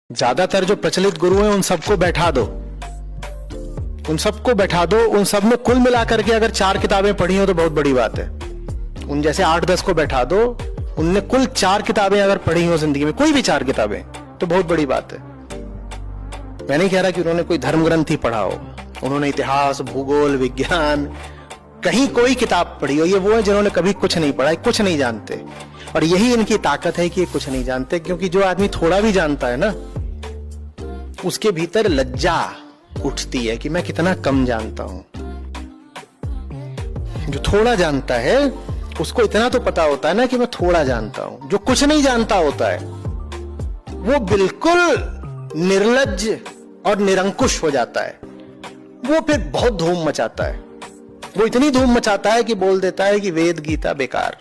ज्यादातर जो प्रचलित गुरु हैं उन सबको बैठा दो, उन सबको बैठा दो, उन सब में कुल मिलाकर के अगर 4 किताबें पढ़ी हो तो बहुत बड़ी बात है। उन जैसे 8-10 को बैठा दो, उनने कुल 4 किताबें अगर पढ़ी हो जिंदगी में, कोई भी 4 किताबें, तो बहुत बड़ी बात है। मैं नहीं कह रहा कि उन्होंने कोई धर्म ग्रंथ ही पढ़ा हो, उन्होंने इतिहास, भूगोल, विज्ञान, कहीं कोई किताब पढ़ी हो। ये वो है जिन्होंने कभी कुछ नहीं पढ़ा, कुछ नहीं जानते, और यही इनकी ताकत है कि ये कुछ नहीं जानते। क्योंकि जो आदमी थोड़ा भी जानता है ना, उसके भीतर लज्जा उठती है कि मैं कितना कम जानता हूं। जो थोड़ा जानता है उसको इतना तो पता होता है ना कि मैं थोड़ा जानता हूं। जो कुछ नहीं जानता होता है वो बिल्कुल निर्लज्ज और निरंकुश हो जाता है। वो फिर बहुत धूम मचाता है, वो इतनी धूम मचाता है कि बोल देता है कि वेद गीता बेकार।